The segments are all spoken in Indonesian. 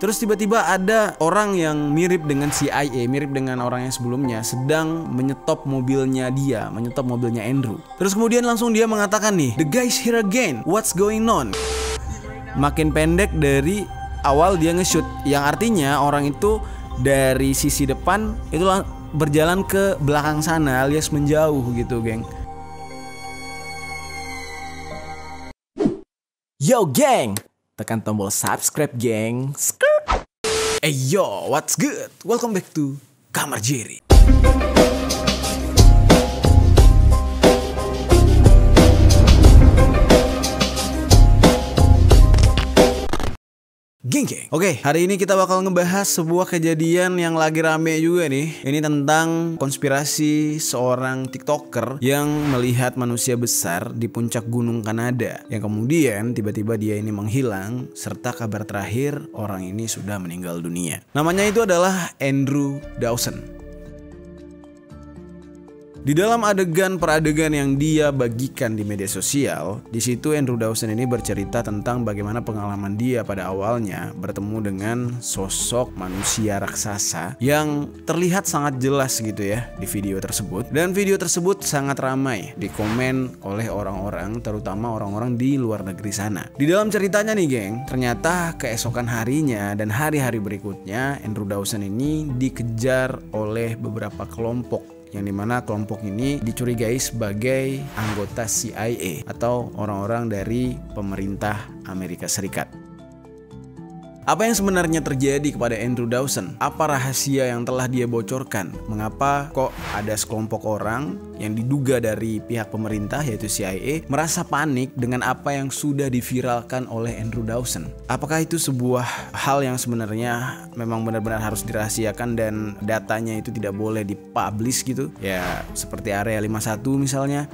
Terus tiba-tiba ada orang yang mirip dengan CIA, mirip dengan orang yang sebelumnya, sedang menyetop mobilnya dia, menyetop mobilnya Andrew. Terus kemudian langsung dia mengatakan nih, "The guy's here again, what's going on?" Makin pendek dari awal dia nge-shoot, yang artinya orang itu dari sisi depan itu berjalan ke belakang sana alias menjauh gitu, geng. Yo geng, tekan tombol subscribe geng. Hey yo, what's good? Welcome back to Kamar Jerry. Geng. Oke, hari ini kita bakal ngebahas sebuah kejadian yang lagi rame juga nih. Ini tentang konspirasi seorang TikToker yang melihat manusia besar di puncak gunung Kanada, yang kemudian tiba-tiba dia ini menghilang, serta kabar terakhir orang ini sudah meninggal dunia. Namanya itu adalah Andrew Dawson. Di dalam adegan per adegan yang dia bagikan di media sosial, di situ Andrew Dawson ini bercerita tentang bagaimana pengalaman dia pada awalnya bertemu dengan sosok manusia raksasa yang terlihat sangat jelas gitu ya di video tersebut. Dan video tersebut sangat ramai dikomen oleh orang-orang, terutama orang-orang di luar negeri sana. Di dalam ceritanya nih geng, ternyata keesokan harinya dan hari-hari berikutnya Andrew Dawson ini dikejar oleh beberapa kelompok, yang dimana kelompok ini dicurigai sebagai anggota CIA atau orang-orang dari pemerintah Amerika Serikat. Apa yang sebenarnya terjadi kepada Andrew Dawson? Apa rahasia yang telah dia bocorkan? Mengapa kok ada sekelompok orang yang diduga dari pihak pemerintah yaitu CIA merasa panik dengan apa yang sudah diviralkan oleh Andrew Dawson? Apakah itu sebuah hal yang sebenarnya memang benar-benar harus dirahasiakan dan datanya itu tidak boleh dipublish gitu? Ya seperti Area 51 misalnya.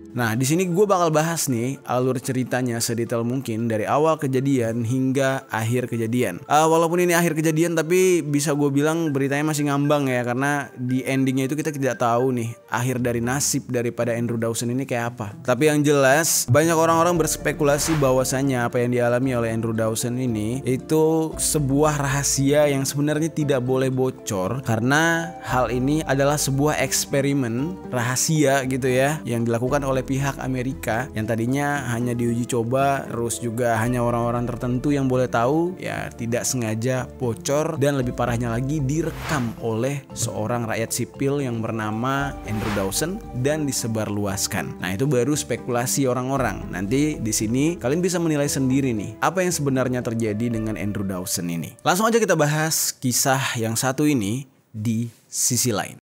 Nah, di sini gue bakal bahas nih alur ceritanya sedetail mungkin dari awal kejadian hingga akhir kejadian. Walaupun ini akhir kejadian, tapi bisa gue bilang beritanya masih ngambang ya, karena di endingnya itu kita tidak tahu nih akhir dari nasib daripada Andrew Dawson ini kayak apa. Tapi yang jelas banyak orang-orang berspekulasi bahwasannya apa yang dialami oleh Andrew Dawson ini itu sebuah rahasia yang sebenarnya tidak boleh bocor, karena hal ini adalah sebuah eksperimen rahasia gitu ya yang dilakukan oleh pihak Amerika yang tadinya hanya diuji coba, terus juga hanya orang-orang tertentu yang boleh tahu, ya tidak sengaja bocor dan lebih parahnya lagi direkam oleh seorang rakyat sipil yang bernama Andrew Dawson dan disebarluaskan. Nah, itu baru spekulasi orang-orang. Nanti di sini kalian bisa menilai sendiri nih apa yang sebenarnya terjadi dengan Andrew Dawson ini. Langsung aja kita bahas kisah yang satu ini di sisi lain.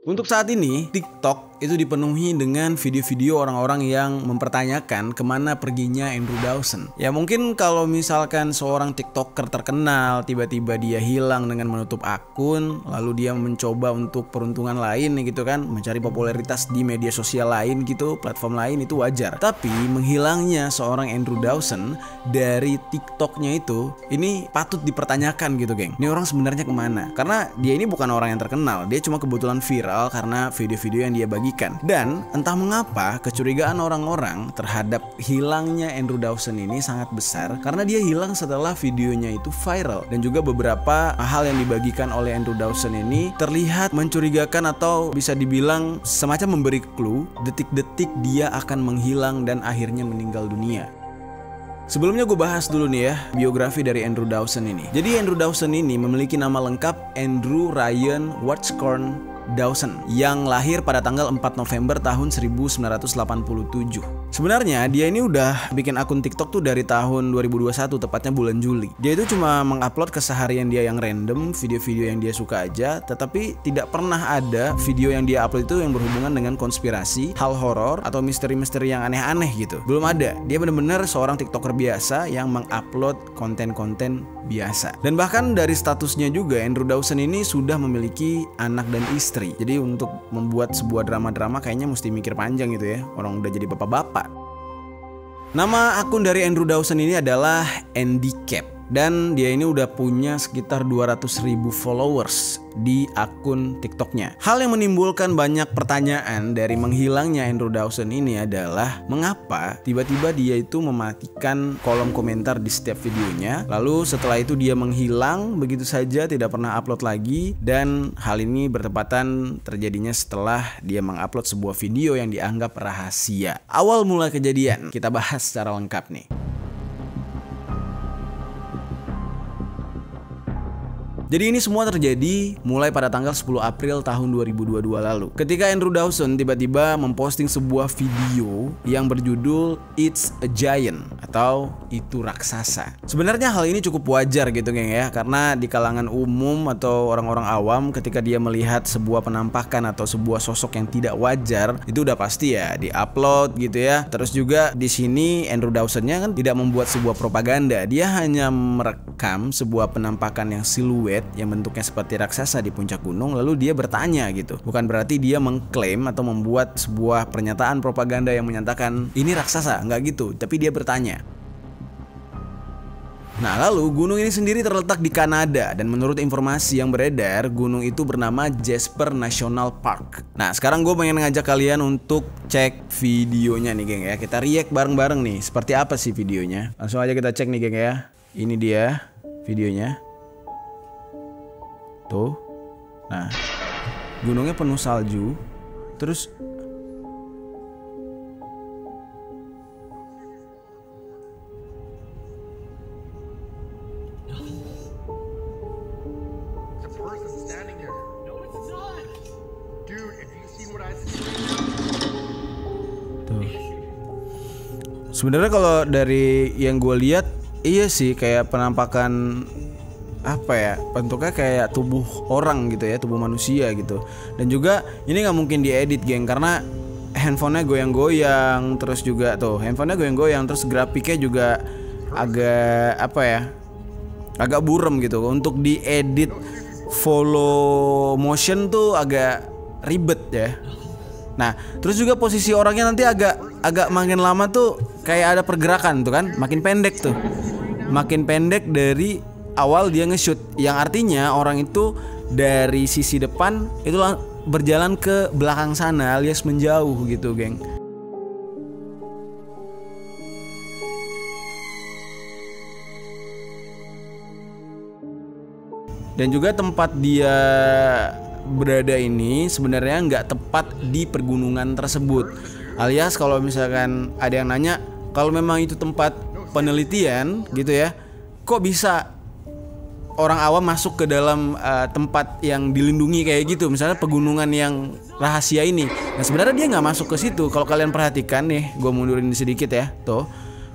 Untuk saat ini, TikTok itu dipenuhi dengan video-video orang-orang yang mempertanyakan kemana perginya Andrew Dawson. Ya mungkin kalau misalkan seorang TikToker terkenal tiba-tiba dia hilang dengan menutup akun, lalu dia mencoba untuk peruntungan lain gitu kan, mencari popularitas di media sosial lain gitu, platform lain, itu wajar. Tapi menghilangnya seorang Andrew Dawson dari TikToknya itu, ini patut dipertanyakan gitu geng. Ini orang sebenarnya kemana? Karena dia ini bukan orang yang terkenal, dia cuma kebetulan viral karena video-video yang dia bagikan. Dan entah mengapa kecurigaan orang-orang terhadap hilangnya Andrew Dawson ini sangat besar, karena dia hilang setelah videonya itu viral. Dan juga beberapa hal yang dibagikan oleh Andrew Dawson ini terlihat mencurigakan atau bisa dibilang semacam memberi clue detik-detik dia akan menghilang dan akhirnya meninggal dunia. Sebelumnya gue bahas dulu nih ya biografi dari Andrew Dawson ini. Jadi Andrew Dawson ini memiliki nama lengkap Andrew Ryan Watchcorn Dawson yang lahir pada tanggal 4 November tahun 1987. Sebenarnya dia ini udah bikin akun TikTok tuh dari tahun 2021, tepatnya bulan Juli. Dia itu cuma mengupload keseharian dia yang random, video-video yang dia suka aja, tetapi tidak pernah ada video yang dia upload itu yang berhubungan dengan konspirasi, hal horor, atau misteri-misteri yang aneh-aneh gitu. Belum ada. Dia benar-benar seorang TikToker biasa yang mengupload konten-konten biasa. Dan bahkan dari statusnya juga Andrew Dawson ini sudah memiliki anak dan istri. istri. Jadi untuk membuat sebuah drama-drama kayaknya mesti mikir panjang gitu ya. Orang udah jadi bapak-bapak. Nama akun dari Andrew Dawson ini adalah Andy Cap. Dan dia ini udah punya sekitar 200.000 followers di akun TikToknya. Hal yang menimbulkan banyak pertanyaan dari menghilangnya Andrew Dawson ini adalah mengapa tiba-tiba dia itu mematikan kolom komentar di setiap videonya. Lalu setelah itu dia menghilang begitu saja, tidak pernah upload lagi. Dan hal ini bertepatan terjadinya setelah dia mengupload sebuah video yang dianggap rahasia. Awal mula kejadian kita bahas secara lengkap nih. Jadi ini semua terjadi mulai pada tanggal 10 April tahun 2022 lalu. Ketika Andrew Dawson tiba-tiba memposting sebuah video yang berjudul It's a Giant atau Itu Raksasa. Sebenarnya hal ini cukup wajar gitu geng ya, karena di kalangan umum atau orang-orang awam ketika dia melihat sebuah penampakan atau sebuah sosok yang tidak wajar, itu udah pasti ya di-upload gitu ya. Terus juga di sini Andrew Dawson-nya kan tidak membuat sebuah propaganda, dia hanya merekam sebuah penampakan yang siluet yang bentuknya seperti raksasa di puncak gunung, lalu dia bertanya gitu. Bukan berarti dia mengklaim atau membuat sebuah pernyataan propaganda yang menyatakan ini raksasa, nggak gitu, tapi dia bertanya. Nah lalu gunung ini sendiri terletak di Kanada dan menurut informasi yang beredar gunung itu bernama Jasper National Park. Nah sekarang gue pengen ngajak kalian untuk cek videonya nih geng ya. Kita react bareng-bareng nih, seperti apa sih videonya. Langsung aja kita cek nih geng ya. Ini dia videonya. Tuh. Nah, gunungnya penuh salju. Terus sebenarnya kalau dari yang gue lihat, iya sih kayak penampakan apa ya, bentuknya kayak tubuh orang gitu ya, tubuh manusia gitu. Dan juga ini nggak mungkin diedit geng, karena handphonenya goyang-goyang, terus juga tuh handphonenya goyang-goyang, terus grafiknya juga agak apa ya, agak burem gitu. Untuk diedit follow motion tuh agak ribet ya. Nah terus juga posisi orangnya nanti agak makin lama tuh kayak ada pergerakan tuh kan, makin pendek tuh, makin pendek dari awal dia nge-shoot, yang artinya orang itu dari sisi depan itu berjalan ke belakang sana alias menjauh gitu geng. Dan juga tempat dia berada ini sebenarnya nggak tepat di pergunungan tersebut, alias kalau misalkan ada yang nanya kalau memang itu tempat penelitian gitu ya, kok bisa orang awam masuk ke dalam tempat yang dilindungi kayak gitu, misalnya pegunungan yang rahasia ini. Nah sebenarnya dia nggak masuk ke situ. Kalau kalian perhatikan nih, gue mundurin sedikit ya, tuh.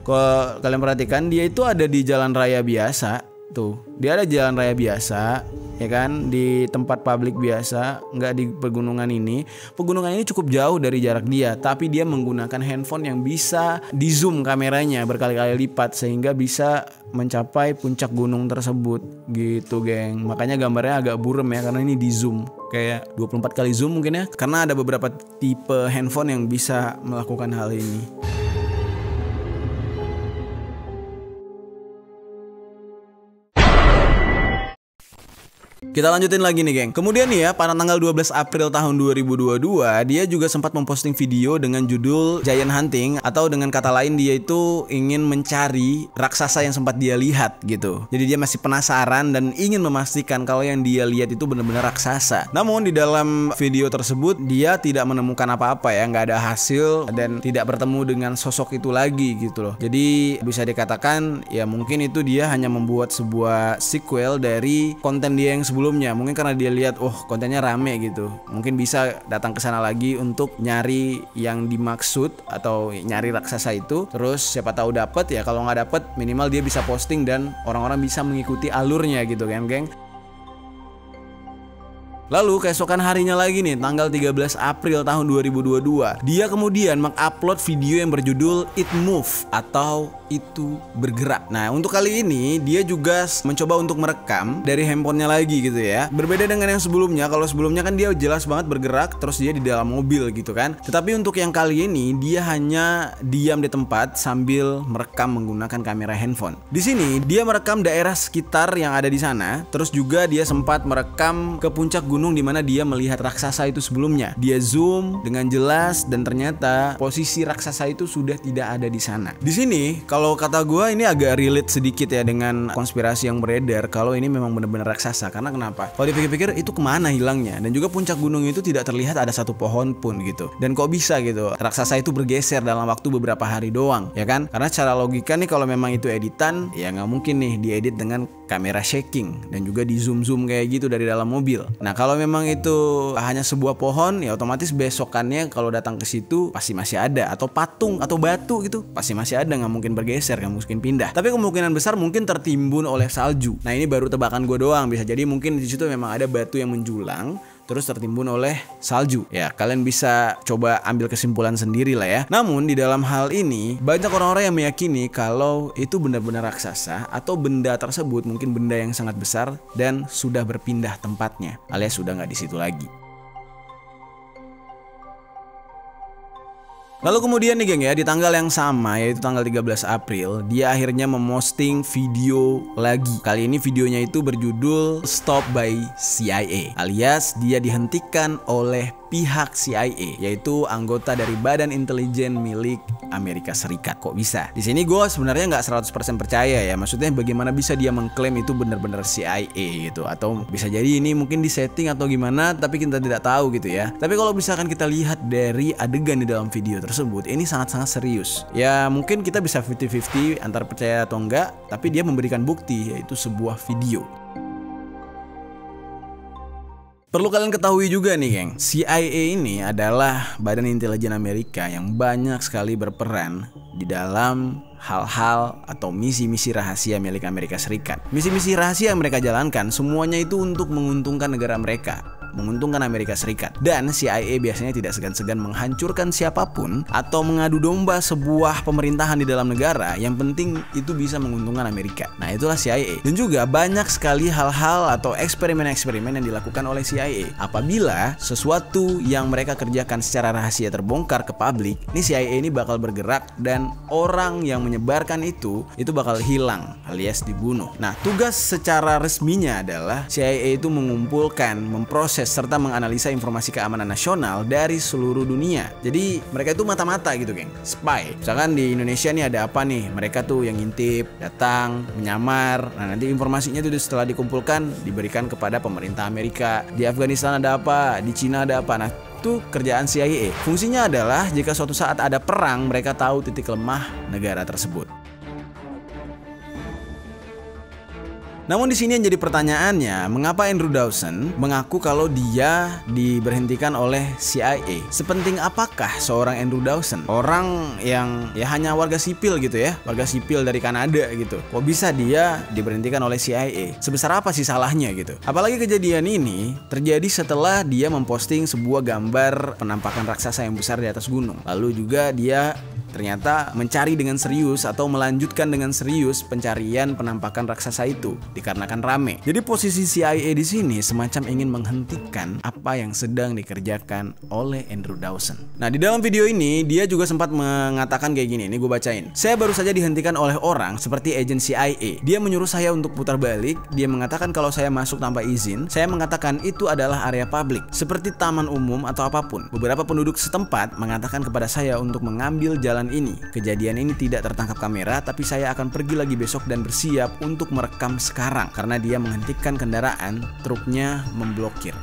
Kalau kalian perhatikan dia itu ada di jalan raya biasa, tuh. Dia ada jalan raya biasa, ya kan, di tempat publik biasa, nggak di pegunungan ini. Pegunungan ini cukup jauh dari jarak dia, tapi dia menggunakan handphone yang bisa di zoom kameranya berkali-kali lipat sehingga bisa mencapai puncak gunung tersebut gitu geng. Makanya gambarnya agak burem ya, karena ini di zoom kayak 24 kali zoom mungkin ya, karena ada beberapa tipe handphone yang bisa melakukan hal ini. Kita lanjutin lagi nih geng. Kemudian nih ya, pada tanggal 12 April tahun 2022 dia juga sempat memposting video dengan judul Giant Hunting, atau dengan kata lain dia itu ingin mencari raksasa yang sempat dia lihat gitu. Jadi dia masih penasaran dan ingin memastikan kalau yang dia lihat itu benar-benar raksasa. Namun di dalam video tersebut dia tidak menemukan apa-apa ya, nggak ada hasil dan tidak bertemu dengan sosok itu lagi gitu loh. Jadi bisa dikatakan ya mungkin itu dia hanya membuat sebuah sequel dari konten dia yang sebelumnya. Mungkin karena dia lihat kontennya rame gitu, mungkin bisa datang ke sana lagi untuk nyari yang dimaksud atau nyari raksasa itu. Terus siapa tahu dapat ya, kalau nggak dapat minimal dia bisa posting dan orang-orang bisa mengikuti alurnya gitu kan geng. Lalu keesokan harinya lagi nih, tanggal 13 April tahun 2022, dia kemudian mengupload video yang berjudul It Move atau Itu Bergerak. Nah, untuk kali ini dia juga mencoba untuk merekam dari handphonenya lagi gitu ya. Berbeda dengan yang sebelumnya. Kalau sebelumnya kan dia jelas banget bergerak, terus dia di dalam mobil gitu kan. Tetapi untuk yang kali ini dia hanya diam di tempat sambil merekam menggunakan kamera handphone. Di sini dia merekam daerah sekitar yang ada di sana. Terus juga dia sempat merekam ke puncak gunung di mana dia melihat raksasa itu sebelumnya. Dia zoom dengan jelas dan ternyata posisi raksasa itu sudah tidak ada di sana. Di sini kalau kata gue ini agak relate sedikit ya dengan konspirasi yang beredar kalau ini memang benar-benar raksasa. Karena kenapa? Kalau dipikir-pikir itu kemana hilangnya? Dan juga puncak gunung itu tidak terlihat ada satu pohon pun gitu. Dan kok bisa gitu raksasa itu bergeser dalam waktu beberapa hari doang, ya kan? Karena secara logika nih kalau memang itu editan, ya nggak mungkin nih diedit dengan kamera shaking dan juga di zoom kayak gitu dari dalam mobil. Nah kalau memang itu hanya sebuah pohon, ya otomatis besokannya kalau datang ke situ pasti masih ada, atau patung atau batu gitu pasti masih ada, nggak mungkin bergeser, nggak mungkin pindah. Tapi kemungkinan besar mungkin tertimbun oleh salju. Nah ini baru tebakan gue doang, bisa jadi mungkin di situ memang ada batu yang menjulang terus tertimbun oleh salju. Ya, kalian bisa coba ambil kesimpulan sendiri lah ya. Namun di dalam hal ini banyak orang-orang yang meyakini kalau itu benar-benar raksasa atau benda tersebut mungkin benda yang sangat besar dan sudah berpindah tempatnya, alias sudah nggak di situ lagi. Lalu kemudian nih geng ya, di tanggal yang sama yaitu tanggal 13 April, dia akhirnya memosting video lagi. Kali ini videonya itu berjudul Stop by CIA, alias dia dihentikan oleh pihak CIA, yaitu anggota dari Badan Intelijen milik Amerika Serikat. Kok bisa? Di sini gue sebenarnya nggak 100% percaya ya. Maksudnya bagaimana bisa dia mengklaim itu benar-benar CIA gitu? Atau bisa jadi ini mungkin disetting atau gimana, tapi kita tidak tahu gitu ya. Tapi kalau misalkan kita lihat dari adegan di dalam video tersebut, ini sangat-sangat serius. Ya mungkin kita bisa 50-50 antara percaya atau enggak, tapi dia memberikan bukti yaitu sebuah video. Perlu kalian ketahui juga nih geng, CIA ini adalah Badan Intelijen Amerika yang banyak sekali berperan di dalam hal-hal atau misi-misi rahasia milik Amerika Serikat. Misi-misi rahasia yang mereka jalankan semuanya itu untuk menguntungkan negara mereka, menguntungkan Amerika Serikat. Dan CIA biasanya tidak segan-segan menghancurkan siapapun atau mengadu domba sebuah pemerintahan di dalam negara, yang penting itu bisa menguntungkan Amerika. Nah itulah CIA. Dan juga banyak sekali hal-hal atau eksperimen-eksperimen yang dilakukan oleh CIA. Apabila sesuatu yang mereka kerjakan secara rahasia terbongkar ke publik, ini CIA ini bakal bergerak dan orang yang menyebarkan itu bakal hilang alias dibunuh. Nah tugas secara resminya adalah CIA itu mengumpulkan, memproses serta menganalisa informasi keamanan nasional dari seluruh dunia. Jadi mereka itu mata-mata gitu geng, spy. Misalkan di Indonesia nih ada apa nih, mereka tuh yang ngintip, datang, menyamar. Nah nanti informasinya itu setelah dikumpulkan diberikan kepada pemerintah Amerika. Di Afghanistan ada apa, di Cina ada apa. Nah itu kerjaan CIA. Fungsinya adalah jika suatu saat ada perang, mereka tahu titik lemah negara tersebut. Namun di sini yang jadi pertanyaannya, mengapa Andrew Dawson mengaku kalau dia diberhentikan oleh CIA? Sepenting apakah seorang Andrew Dawson, orang yang ya hanya warga sipil gitu ya, warga sipil dari Kanada gitu, kok bisa dia diberhentikan oleh CIA? Sebesar apa sih salahnya gitu? Apalagi kejadian ini terjadi setelah dia memposting sebuah gambar penampakan raksasa yang besar di atas gunung. Lalu juga dia ternyata mencari dengan serius atau melanjutkan dengan serius pencarian penampakan raksasa itu dikarenakan rame. Jadi posisi CIA di sini semacam ingin menghentikan apa yang sedang dikerjakan oleh Andrew Dawson. Nah di dalam video ini dia juga sempat mengatakan kayak gini, ini gue bacain. Saya baru saja dihentikan oleh orang seperti agen CIA. Dia menyuruh saya untuk putar balik. Dia mengatakan kalau saya masuk tanpa izin. Saya mengatakan itu adalah area publik seperti taman umum atau apapun. Beberapa penduduk setempat mengatakan kepada saya untuk mengambil jalan ini. Kejadian ini tidak tertangkap kamera, tapi saya akan pergi lagi besok dan bersiap untuk merekam sekarang karena dia menghentikan kendaraan, truknya memblokir.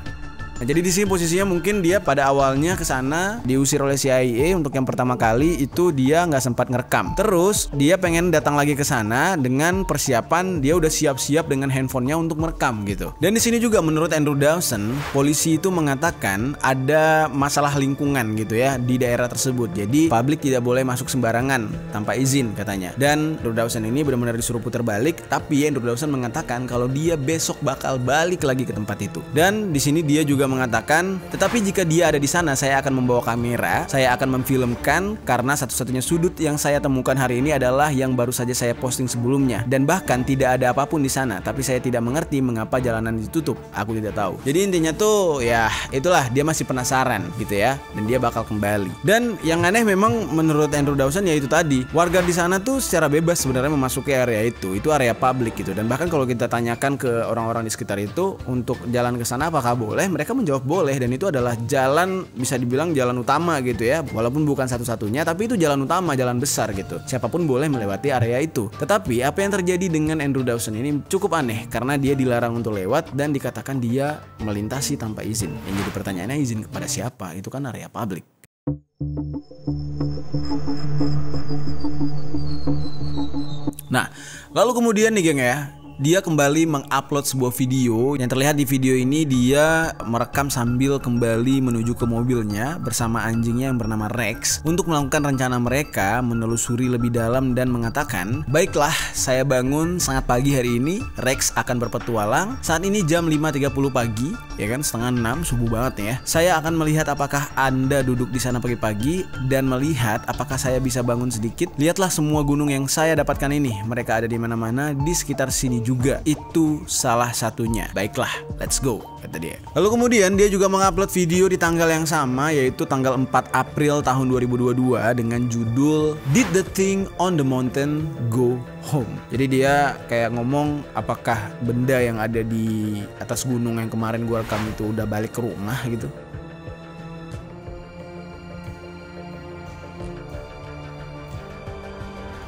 Nah, jadi di sini posisinya mungkin dia pada awalnya ke sana diusir oleh CIA untuk yang pertama kali itu dia nggak sempat ngerekam. Terus dia pengen datang lagi ke sana dengan persiapan dia udah siap-siap dengan handphonenya untuk merekam gitu. Dan di sini juga menurut Andrew Dawson, polisi itu mengatakan ada masalah lingkungan gitu ya di daerah tersebut. Jadi publik tidak boleh masuk sembarangan tanpa izin katanya. Dan Andrew Dawson ini benar-benar disuruh putar balik, tapi Andrew Dawson mengatakan kalau dia besok bakal balik lagi ke tempat itu. Dan di sini dia juga mengatakan, tetapi jika dia ada di sana, saya akan membawa kamera, saya akan memfilmkan karena satu-satunya sudut yang saya temukan hari ini adalah yang baru saja saya posting sebelumnya dan bahkan tidak ada apapun di sana, tapi saya tidak mengerti mengapa jalanan ditutup. Aku tidak tahu. Jadi intinya tuh ya itulah dia masih penasaran gitu ya dan dia bakal kembali. Dan yang aneh memang menurut Andrew Dawson ya itu tadi, warga di sana tuh secara bebas sebenarnya memasuki area itu area publik gitu dan bahkan kalau kita tanyakan ke orang-orang di sekitar itu untuk jalan ke sana apakah boleh, mereka menjawab boleh dan itu adalah jalan bisa dibilang jalan utama gitu ya, walaupun bukan satu-satunya tapi itu jalan utama, jalan besar gitu, siapapun boleh melewati area itu. Tetapi apa yang terjadi dengan Andrew Dawson ini cukup aneh karena dia dilarang untuk lewat dan dikatakan dia melintasi tanpa izin. Yang jadi pertanyaannya izin kepada siapa, itu kan area publik. Nah, lalu kemudian nih geng ya, dia kembali mengupload sebuah video. Yang terlihat di video ini dia merekam sambil kembali menuju ke mobilnya bersama anjingnya yang bernama Rex untuk melakukan rencana mereka menelusuri lebih dalam dan mengatakan, baiklah, saya bangun sangat pagi hari ini, Rex akan berpetualang. Saat ini jam 5.30 pagi, ya kan, setengah 6, subuh banget ya. Saya akan melihat apakah Anda duduk di sana pagi-pagi dan melihat apakah saya bisa bangun sedikit. Lihatlah semua gunung yang saya dapatkan ini, mereka ada di mana-mana di sekitar sini juga, itu salah satunya. Baiklah, let's go, kata dia. Lalu kemudian dia juga mengupload video di tanggal yang sama, yaitu tanggal 4 April tahun 2022 dengan judul Did the Thing on the Mountain Go Home. Jadi dia kayak ngomong apakah benda yang ada di atas gunung yang kemarin gua rekam itu udah balik ke rumah gitu.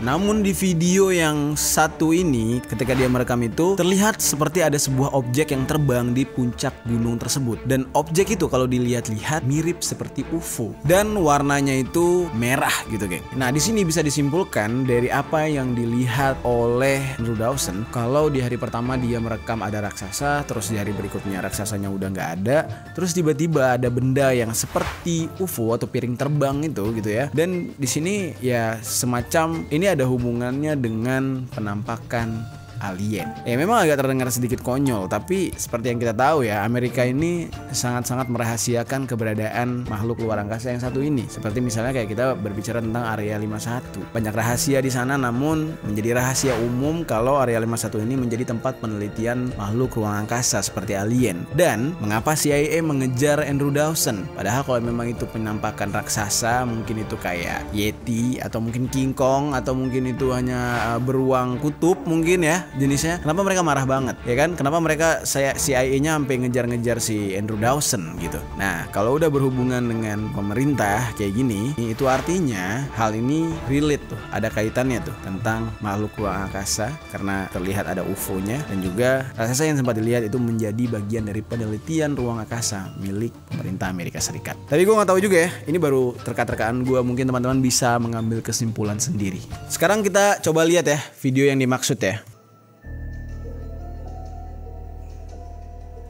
Namun di video yang satu ini ketika dia merekam itu terlihat seperti ada sebuah objek yang terbang di puncak gunung tersebut. Dan objek itu kalau dilihat-lihat mirip seperti UFO dan warnanya itu merah gitu geng. Nah di sini bisa disimpulkan dari apa yang dilihat oleh Andrew Dawson, kalau di hari pertama dia merekam ada raksasa, terus di hari berikutnya raksasanya udah nggak ada, terus tiba-tiba ada benda yang seperti UFO atau piring terbang itu gitu ya. Dan di sini ya semacam ini ada hubungannya dengan penampakan alien. Ya memang agak terdengar sedikit konyol, tapi seperti yang kita tahu ya, Amerika ini sangat-sangat merahasiakan keberadaan makhluk luar angkasa yang satu ini. Seperti misalnya kayak kita berbicara tentang Area 51. Banyak rahasia di sana, namun menjadi rahasia umum kalau Area 51 ini menjadi tempat penelitian makhluk ruang angkasa seperti alien. Dan mengapa CIA mengejar Andrew Dawson? Padahal kalau memang itu penampakan raksasa, mungkin itu kayak Yeti atau mungkin King Kong atau mungkin itu hanya beruang kutub mungkin ya jenisnya. Kenapa mereka marah banget ya kan? Kenapa mereka CIA-nya sampai ngejar-ngejar si Andrew Dawson gitu. Nah kalau udah berhubungan dengan pemerintah kayak gini, itu artinya hal ini relate tuh, ada kaitannya tuh tentang makhluk ruang angkasa karena terlihat ada UFO-nya, dan juga raksasa yang sempat dilihat itu menjadi bagian dari penelitian ruang angkasa milik pemerintah Amerika Serikat. Tapi gue nggak tahu juga ya, ini baru terka-terkaan gue, mungkin teman-teman bisa mengambil kesimpulan sendiri. Sekarang kita coba lihat ya video yang dimaksud ya.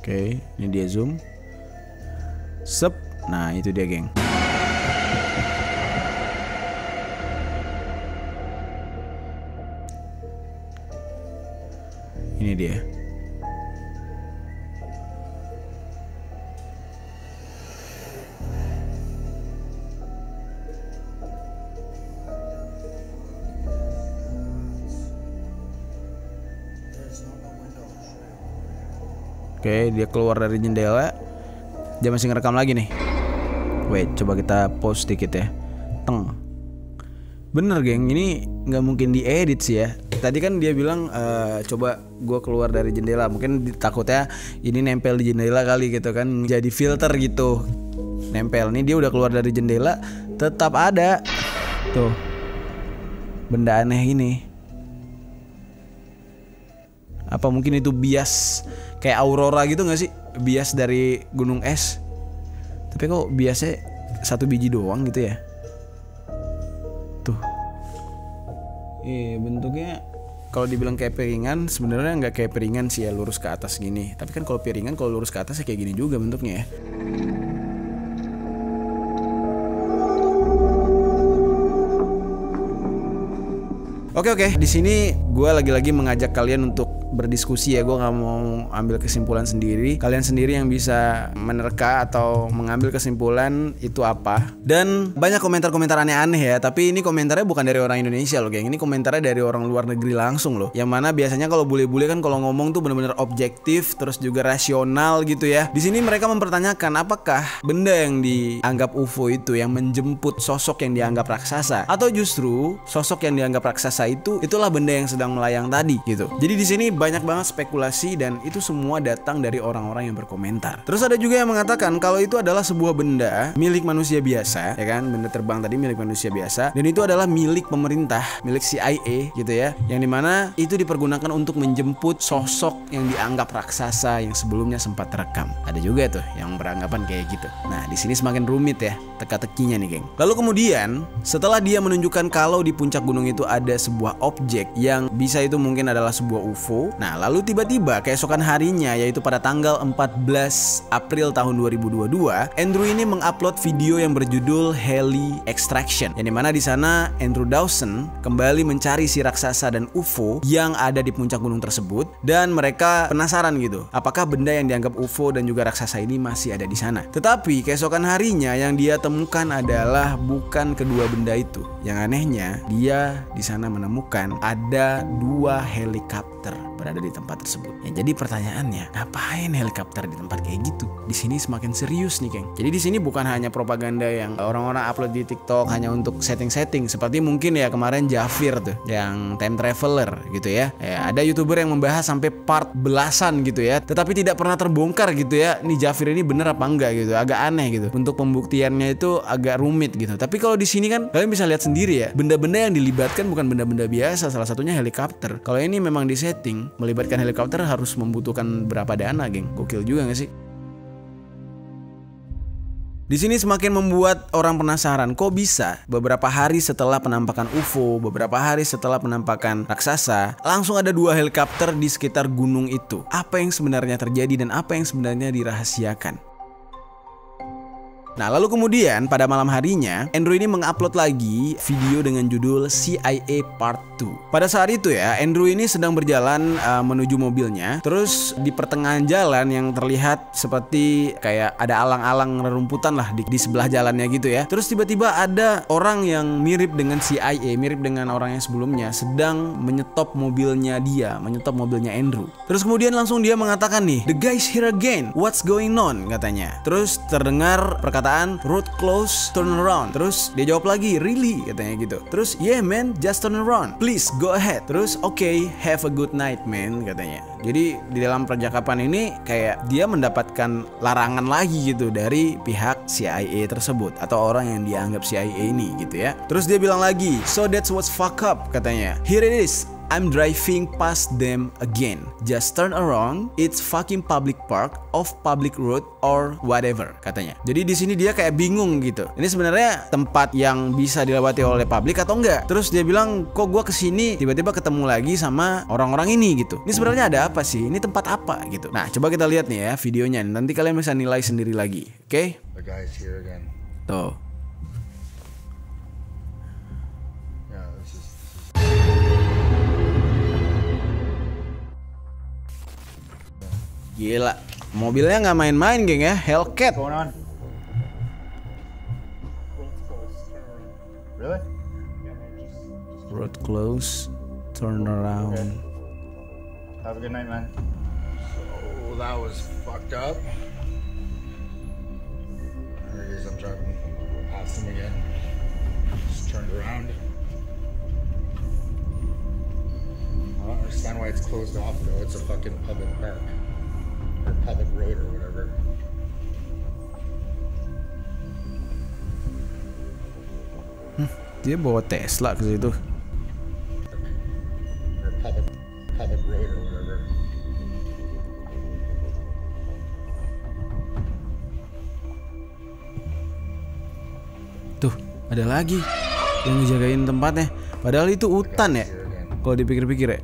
Oke, ini dia zoom. Sep. Nah, itu dia, geng. Ini dia. Oke, dia keluar dari jendela. Dia masih ngerekam lagi nih. Wait, coba kita pause dikit ya. Teng. Bener geng, ini nggak mungkin diedit sih ya. Tadi kan dia bilang coba gue keluar dari jendela. Mungkin takutnya ini nempel di jendela kali gitu kan, jadi filter gitu. Nempel nih, dia udah keluar dari jendela, tetap ada tuh benda aneh ini. Apa mungkin itu bias kayak aurora gitu gak sih? bias dari gunung es. Tapi kok biasnya 1 biji doang gitu ya? Tuh. Bentuknya kalau dibilang kayak piringan, sebenarnya nggak kayak piringan sih ya, lurus ke atas gini. Tapi kan kalau piringan kalau lurus ke atas ya kayak gini juga bentuknya ya. Oke, di sini gue lagi-lagi mengajak kalian untuk berdiskusi ya. Gue nggak mau ambil kesimpulan sendiri. Kalian sendiri yang bisa menerka atau mengambil kesimpulan itu apa. Dan banyak komentar-komentar aneh-aneh ya. Tapi ini komentarnya bukan dari orang Indonesia loh, geng. Ini komentarnya dari orang luar negeri langsung loh. Yang mana biasanya kalau bule-bule kan kalau ngomong tuh bener-bener objektif, terus juga rasional gitu ya. Di sini mereka mempertanyakan apakah benda yang dianggap UFO itu yang menjemput sosok yang dianggap raksasa, atau justru sosok yang dianggap raksasa itulah benda yang sedang melayang tadi gitu. Jadi di sini banyak banget spekulasi dan itu semua datang dari orang-orang yang berkomentar. Terus ada juga yang mengatakan kalau itu adalah sebuah benda milik manusia biasa, ya kan? Benda terbang tadi milik manusia biasa dan itu adalah milik pemerintah, milik CIA gitu ya. Yang dimana itu dipergunakan untuk menjemput sosok yang dianggap raksasa yang sebelumnya sempat terekam. Ada juga tuh yang beranggapan kayak gitu. Nah, di sini semakin rumit ya teka-tekinya nih, geng. Lalu kemudian setelah dia menunjukkan kalau di puncak gunung itu ada sebuah objek yang bisa itu mungkin adalah sebuah UFO. Nah, lalu tiba-tiba keesokan harinya, yaitu pada tanggal 14 April tahun 2022, Andrew ini mengupload video yang berjudul Heli Extraction. Yang dimana di sana Andrew Dawson kembali mencari si raksasa dan UFO yang ada di puncak gunung tersebut dan mereka penasaran gitu, apakah benda yang dianggap UFO dan juga raksasa ini masih ada di sana. Tetapi keesokan harinya yang dia temukan adalah bukan kedua benda itu. Yang anehnya, dia di sana menemukan ada 2 helikopter berada di tempat tersebut. Ya, jadi pertanyaannya, ngapain helikopter di tempat kayak gitu? Di sini semakin serius nih, geng. Jadi di sini bukan hanya propaganda yang orang-orang upload di TikTok hanya untuk setting-setting, seperti mungkin ya kemarin Jafir tuh, yang time traveler gitu ya. Ada YouTuber yang membahas sampai part belasan gitu ya, tetapi tidak pernah terbongkar gitu ya. Nih Jafir ini bener apa enggak gitu? Agak aneh gitu. Untuk pembuktiannya itu agak rumit gitu. Tapi kalau di sini kan kalian bisa lihat sendiri ya, benda-benda yang dilibatkan bukan benda-benda biasa, salah satunya helikopter. Kalau ini memang disetting, melibatkan helikopter harus membutuhkan berapa dana, geng? Gokil juga gak sih? Di sini semakin membuat orang penasaran, kok bisa beberapa hari setelah penampakan UFO, beberapa hari setelah penampakan raksasa, langsung ada 2 helikopter di sekitar gunung itu. Apa yang sebenarnya terjadi dan apa yang sebenarnya dirahasiakan? Nah, lalu kemudian pada malam harinya Andrew ini mengupload lagi video dengan judul CIA Part 2. Pada saat itu ya, Andrew ini sedang berjalan menuju mobilnya. Terus di pertengahan jalan yang terlihat seperti kayak ada alang-alang rerumputan lah di sebelah jalannya gitu ya. Terus tiba-tiba ada orang yang mirip dengan CIA, mirip dengan orang yang sebelumnya, sedang menyetop mobilnya dia, menyetop mobilnya Andrew. Terus kemudian langsung dia mengatakan nih, "The guy's here again, what's going on?" katanya. Terus terdengar perkataan "road close, turn around." Terus dia jawab lagi, "Really?" katanya gitu. Terus, "Yeah man, just turn around, please go ahead." Terus, "Okay, have a good night man," katanya. Jadi di dalam percakapan ini kayak dia mendapatkan larangan lagi gitu dari pihak CIA tersebut atau orang yang dianggap CIA ini gitu ya. Terus dia bilang lagi, "So that's what's fuck up," katanya. "Here it is, I'm driving past them again. Just turn around. It's fucking public park, off public road or whatever," katanya. Jadi di sini dia kayak bingung gitu. Ini sebenarnya tempat yang bisa dilewati oleh publik atau enggak? Terus dia bilang, "Kok gua kesini tiba-tiba ketemu lagi sama orang-orang ini gitu. Ini sebenarnya ada apa sih? Ini tempat apa gitu?" Nah, coba kita lihat nih ya videonya. Nanti kalian bisa nilai sendiri lagi. Oke? The guy's here again. Tuh. Gila, mobilnya nggak main-main, geng ya, Hellcat. What's going on? Really? Road close, turn around. Have a good night, man. So that was fucked up. There he is. I'm driving past him again. Just turned around. I don't understand why it's closed off though. It's a fucking public park. Or public road or whatever. Dia bawa Tesla ke situ. Or public road or whatever. Ada lagi yang ngejagain tempatnya. Padahal itu hutan ya, kalau dipikir-pikir ya.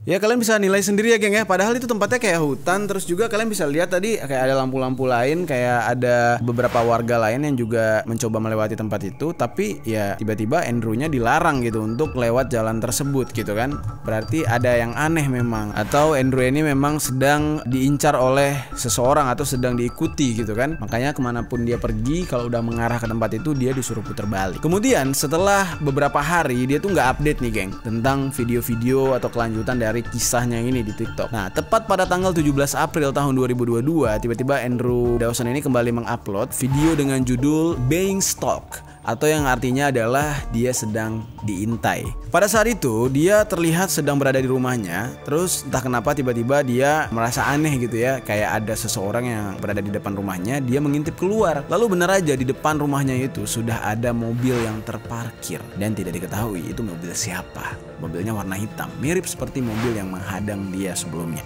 Ya kalian bisa nilai sendiri ya geng ya. Padahal itu tempatnya kayak hutan. Terus juga kalian bisa lihat tadi kayak ada lampu-lampu lain, kayak ada beberapa warga lain yang juga mencoba melewati tempat itu. Tapi ya tiba-tiba Andrew-nya dilarang gitu untuk lewat jalan tersebut gitu kan. Berarti ada yang aneh memang. Atau Andrew ini memang sedang diincar oleh seseorang atau sedang diikuti gitu kan. Makanya kemanapun dia pergi, kalau udah mengarah ke tempat itu dia disuruh putar balik. Kemudian setelah beberapa hari dia tuh nggak update nih geng tentang video-video atau kelanjutan dari kisahnya ini di TikTok. Nah, tepat pada tanggal 17 April tahun 2022, tiba-tiba Andrew Dawson ini kembali mengupload video dengan judul Being Stalked, atau yang artinya adalah dia sedang diintai. Pada saat itu dia terlihat sedang berada di rumahnya. Terus entah kenapa tiba-tiba dia merasa aneh gitu ya, kayak ada seseorang yang berada di depan rumahnya. Dia mengintip keluar. Lalu benar aja di depan rumahnya itu sudah ada mobil yang terparkir dan tidak diketahui itu mobil siapa. Mobilnya warna hitam, mirip seperti mobil yang menghadang dia sebelumnya.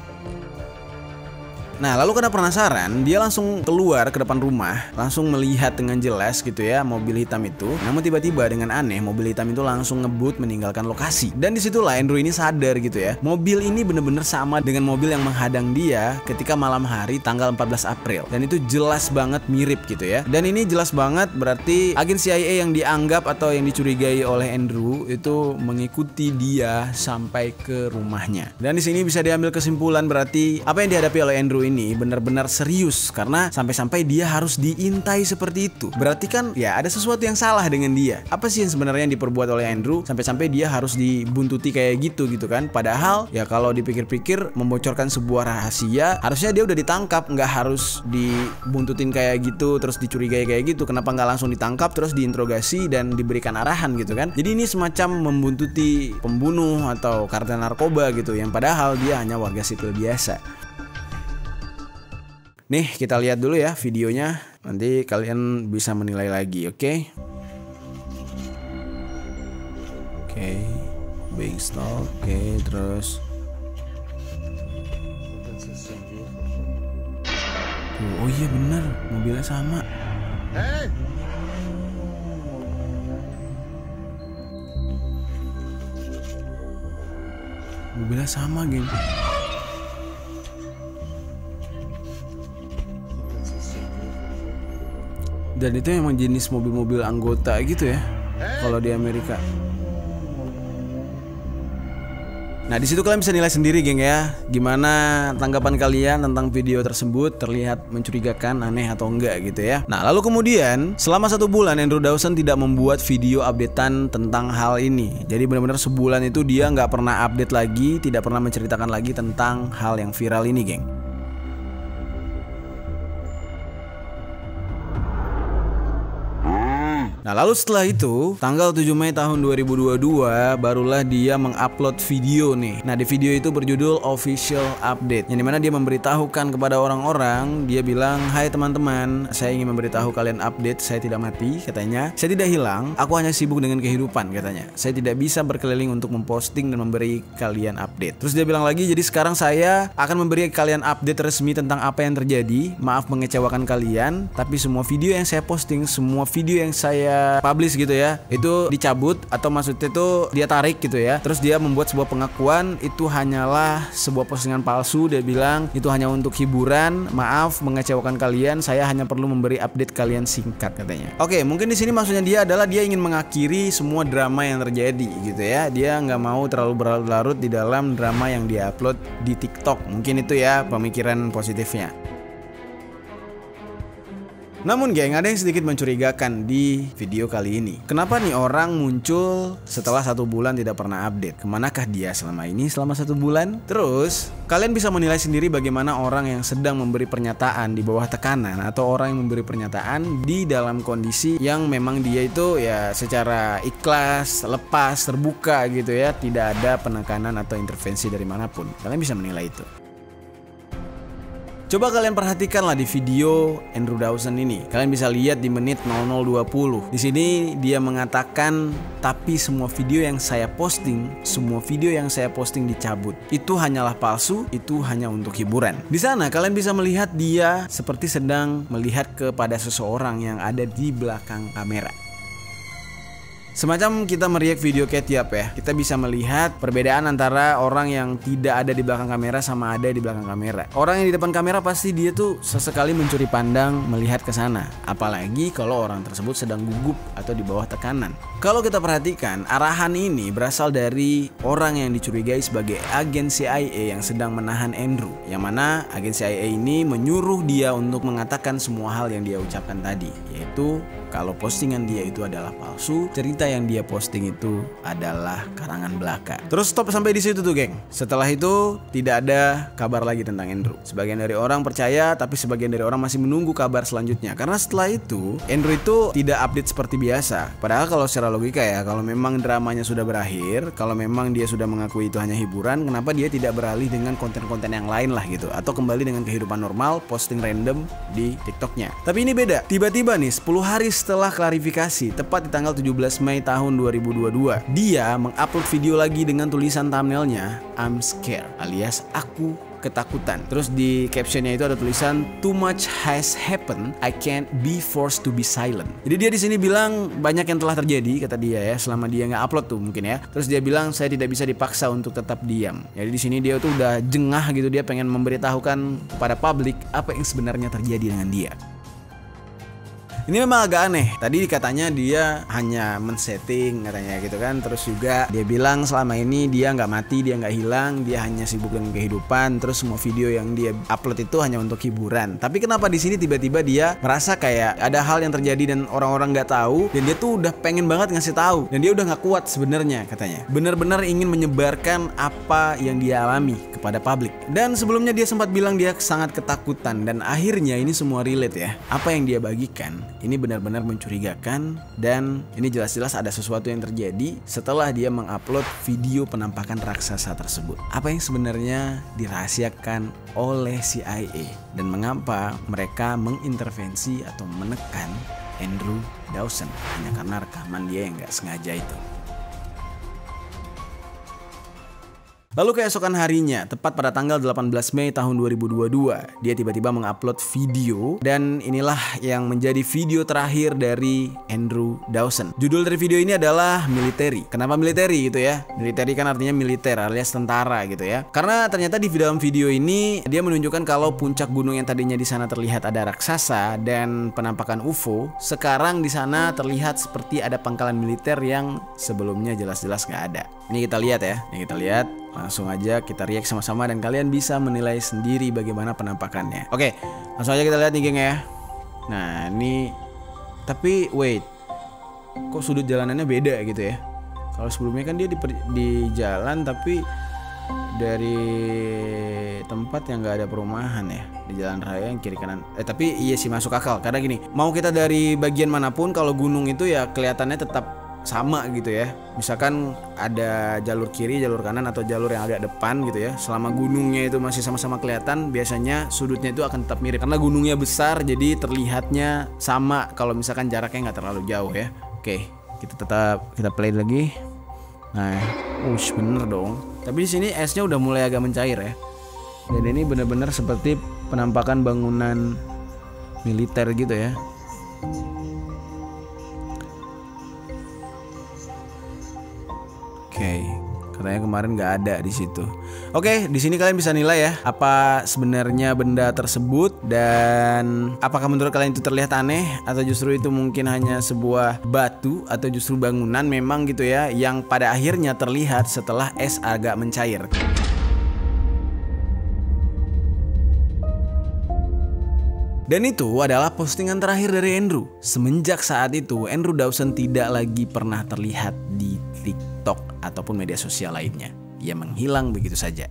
Nah, lalu karena penasaran, dia langsung keluar ke depan rumah, langsung melihat dengan jelas gitu ya mobil hitam itu. Namun tiba-tiba dengan aneh, mobil hitam itu langsung ngebut meninggalkan lokasi. Dan disitulah Andrew ini sadar gitu ya, mobil ini bener-bener sama dengan mobil yang menghadang dia ketika malam hari tanggal 14 April. Dan itu jelas banget mirip gitu ya. Dan ini jelas banget berarti agen CIA yang dianggap atau yang dicurigai oleh Andrew itu mengikuti dia sampai ke rumahnya. Dan di sini bisa diambil kesimpulan berarti apa yang dihadapi oleh Andrew ini benar-benar serius, karena sampai-sampai dia harus diintai seperti itu. Berarti kan ya ada sesuatu yang salah dengan dia. Apa sih yang sebenarnya yang diperbuat oleh Andrew sampai-sampai dia harus dibuntuti kayak gitu kan. Padahal ya kalau dipikir-pikir membocorkan sebuah rahasia harusnya dia udah ditangkap, nggak harus dibuntutin kayak gitu terus dicurigai kayak gitu. Kenapa nggak langsung ditangkap terus diinterogasi dan diberikan arahan gitu kan. Jadi ini semacam membuntuti pembunuh atau kartel narkoba gitu, yang padahal dia hanya warga sipil biasa. Nih kita lihat dulu ya videonya, nanti kalian bisa menilai lagi, oke? Oke, Being Stalked, oke, terus oh iya bener, mobilnya sama. Mobilnya sama geng. Dan itu memang jenis mobil-mobil anggota gitu ya kalau di Amerika. Nah di situ kalian bisa nilai sendiri geng ya, gimana tanggapan kalian tentang video tersebut, terlihat mencurigakan, aneh atau enggak gitu ya. Nah lalu kemudian selama 1 bulan Andrew Dawson tidak membuat video updatean tentang hal ini. Jadi benar-benar sebulan itu dia nggak pernah update lagi, tidak pernah menceritakan lagi tentang hal yang viral ini geng. Nah lalu setelah itu tanggal 7 Mei tahun 2022 barulah dia mengupload video nih. Nah di video itu berjudul Official Update, yang dimana dia memberitahukan kepada orang-orang. Dia bilang, hai teman-teman, saya ingin memberitahu kalian update, saya tidak mati katanya. Saya tidak hilang, aku hanya sibuk dengan kehidupan katanya. Saya tidak bisa berkeliling untuk memposting dan memberi kalian update. Terus dia bilang lagi, jadi sekarang saya akan memberi kalian update resmi tentang apa yang terjadi. Maaf mengecewakan kalian, tapi semua video yang saya posting, semua video yang saya publish gitu ya, itu dicabut, atau maksudnya itu dia tarik gitu ya. Terus dia membuat sebuah pengakuan itu hanyalah sebuah postingan palsu. Dia bilang itu hanya untuk hiburan, maaf mengecewakan kalian, saya hanya perlu memberi update kalian singkat katanya. Oke, mungkin di sini maksudnya dia adalah dia ingin mengakhiri semua drama yang terjadi gitu ya. Dia nggak mau terlalu berlarut-larut di dalam drama yang dia upload di TikTok. Mungkin itu ya pemikiran positifnya. Namun geng, ada yang sedikit mencurigakan di video kali ini. Kenapa nih orang muncul setelah 1 bulan tidak pernah update? Kemanakah dia selama ini selama 1 bulan? Terus kalian bisa menilai sendiri bagaimana orang yang sedang memberi pernyataan di bawah tekanan, atau orang yang memberi pernyataan di dalam kondisi yang memang dia itu ya secara ikhlas, lepas, terbuka gitu ya, tidak ada penekanan atau intervensi dari manapun. Kalian bisa menilai itu. Coba kalian perhatikanlah di video Andrew Dawson ini. Kalian bisa lihat di menit 00:20. Di sini dia mengatakan, tapi semua video yang saya posting dicabut. Itu hanyalah palsu, itu hanya untuk hiburan. Di sana kalian bisa melihat dia seperti sedang melihat kepada seseorang yang ada di belakang kamera. Semacam kita meriak video ketiap ya, kita bisa melihat perbedaan antara orang yang tidak ada di belakang kamera sama ada di belakang kamera. Orang yang di depan kamera pasti dia tuh sesekali mencuri pandang melihat ke sana, apalagi kalau orang tersebut sedang gugup atau di bawah tekanan. Kalau kita perhatikan, arahan ini berasal dari orang yang dicurigai sebagai agen CIA yang sedang menahan Andrew, yang mana agen CIA ini menyuruh dia untuk mengatakan semua hal yang dia ucapkan tadi, yaitu kalau postingan dia itu adalah palsu, cerita yang dia posting itu adalah karangan belaka. Terus stop sampai di situ tuh, geng. Setelah itu tidak ada kabar lagi tentang Andrew. Sebagian dari orang percaya, tapi sebagian dari orang masih menunggu kabar selanjutnya. Karena setelah itu Andrew itu tidak update seperti biasa. Padahal kalau secara logika ya, kalau memang dramanya sudah berakhir, kalau memang dia sudah mengakui itu hanya hiburan, kenapa dia tidak beralih dengan konten-konten yang lain lah gitu, atau kembali dengan kehidupan normal, posting random di TikToknya. Tapi ini beda. Tiba-tiba nih 10 hari setelah klarifikasi, tepat di tanggal 17 Mei tahun 2022, dia mengupload video lagi dengan tulisan thumbnailnya I'm scared, alias aku ketakutan. Terus di captionnya itu ada tulisan too much has happened, I can't be forced to be silent. Jadi dia di sini bilang banyak yang telah terjadi, kata dia ya, selama dia nggak upload tuh mungkin ya. Terus dia bilang saya tidak bisa dipaksa untuk tetap diam. Jadi di sini dia tuh udah jengah gitu, dia pengen memberitahukan kepada publik apa yang sebenarnya terjadi dengan dia. Ini memang agak aneh. Tadi katanya dia hanya men-setting katanya gitu kan. Terus juga dia bilang selama ini dia nggak mati, dia nggak hilang, dia hanya sibuk dengan kehidupan. Terus semua video yang dia upload itu hanya untuk hiburan. Tapi kenapa di sini tiba-tiba dia merasa kayak ada hal yang terjadi dan orang-orang nggak tahu, dan dia tuh udah pengen banget ngasih tahu, dan dia udah nggak kuat sebenarnya katanya. Benar-benar ingin menyebarkan apa yang dia alami kepada publik. Dan sebelumnya dia sempat bilang dia sangat ketakutan, dan akhirnya ini semua relate ya. Apa yang dia bagikan ini benar-benar mencurigakan, dan ini jelas-jelas ada sesuatu yang terjadi setelah dia mengupload video penampakan raksasa tersebut. Apa yang sebenarnya dirahasiakan oleh CIA dan mengapa mereka mengintervensi atau menekan Andrew Dawson hanya karena rekaman dia yang gak sengaja itu. Lalu keesokan harinya, tepat pada tanggal 18 Mei tahun 2022, dia tiba-tiba mengupload video, dan inilah yang menjadi video terakhir dari Andrew Dawson. Judul dari video ini adalah Military. Kenapa military gitu ya? Military kan artinya militer alias tentara gitu ya. Karena ternyata di dalam video ini dia menunjukkan kalau puncak gunung yang tadinya di sana terlihat ada raksasa dan penampakan UFO, sekarang di sana terlihat seperti ada pangkalan militer yang sebelumnya jelas-jelas nggak ada. Ini kita lihat ya. Ini kita lihat. Langsung aja kita react sama-sama dan kalian bisa menilai sendiri bagaimana penampakannya. Oke, langsung aja kita lihat nih geng ya. Nah ini, tapi wait, kok sudut jalanannya beda gitu ya? Kalau sebelumnya kan dia di jalan, tapi dari tempat yang nggak ada perumahan ya, di jalan raya yang kiri kanan. Tapi iya sih masuk akal, karena gini, mau kita dari bagian manapun, kalau gunung itu ya kelihatannya tetap sama gitu ya. Misalkan ada jalur kiri, jalur kanan, atau jalur yang agak depan gitu ya. Selama gunungnya itu masih sama-sama kelihatan, biasanya sudutnya itu akan tetap mirip. Karena gunungnya besar, jadi terlihatnya sama kalau misalkan jaraknya nggak terlalu jauh ya. Oke, kita play lagi. Nah, bener dong. Tapi di sini esnya udah mulai agak mencair ya. Dan ini benar-benar seperti penampakan bangunan militer gitu ya. Oke, katanya kemarin nggak ada di situ. Oke, di sini kalian bisa nilai ya apa sebenarnya benda tersebut, dan apakah menurut kalian itu terlihat aneh atau justru itu mungkin hanya sebuah batu atau justru bangunan memang gitu ya, yang pada akhirnya terlihat setelah es agak mencair. Dan itu adalah postingan terakhir dari Andrew. Semenjak saat itu, Andrew Dawson tidak lagi pernah terlihat di TikTok ataupun media sosial lainnya. Ia menghilang begitu saja.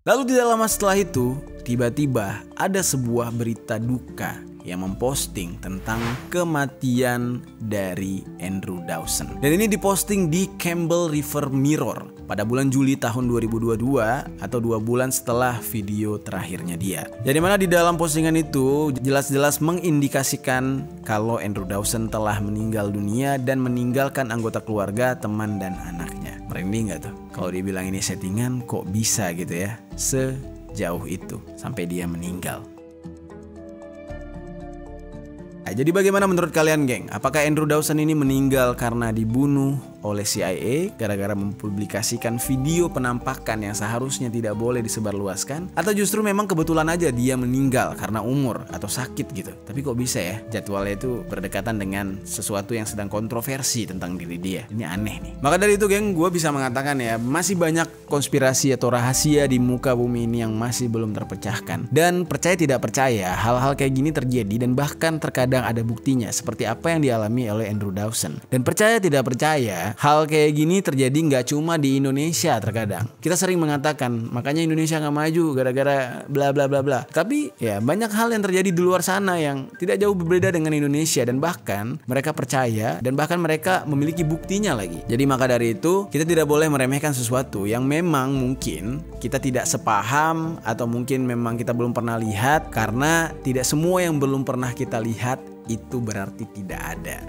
Lalu tidak lama setelah itu, tiba-tiba ada sebuah berita duka yang memposting tentang kematian dari Andrew Dawson. Dan ini diposting di Campbell River Mirror pada bulan Juli tahun 2022 atau 2 bulan setelah video terakhirnya dia. Jadi mana di dalam postingan itu jelas-jelas mengindikasikan kalau Andrew Dawson telah meninggal dunia dan meninggalkan anggota keluarga, teman dan anaknya. Merinding gak tuh? Kalau dibilang ini settingan kok bisa gitu ya? Sejauh itu sampai dia meninggal. Jadi bagaimana menurut kalian, geng? Apakah Andrew Dawson ini meninggal karena dibunuh oleh CIA gara-gara mempublikasikan video penampakan yang seharusnya tidak boleh disebarluaskan? Atau justru memang kebetulan aja dia meninggal karena umur atau sakit gitu? Tapi kok bisa ya jadwalnya itu berdekatan dengan sesuatu yang sedang kontroversi tentang diri dia? Ini aneh nih. Maka dari itu, geng, gue bisa mengatakan ya, masih banyak konspirasi atau rahasia di muka bumi ini yang masih belum terpecahkan. Dan percaya tidak percaya, hal-hal kayak gini terjadi dan bahkan terkadang ada buktinya seperti apa yang dialami oleh Andrew Dawson. Dan percaya tidak percaya, hal kayak gini terjadi nggak cuma di Indonesia terkadang. Kita sering mengatakan makanya Indonesia nggak maju gara-gara bla bla bla bla. Tapi ya banyak hal yang terjadi di luar sana yang tidak jauh berbeda dengan Indonesia dan bahkan mereka percaya dan bahkan mereka memiliki buktinya lagi. Jadi maka dari itu kita tidak boleh meremehkan sesuatu yang memang mungkin kita tidak sepaham atau mungkin memang kita belum pernah lihat, karena tidak semua yang belum pernah kita lihat itu berarti tidak ada.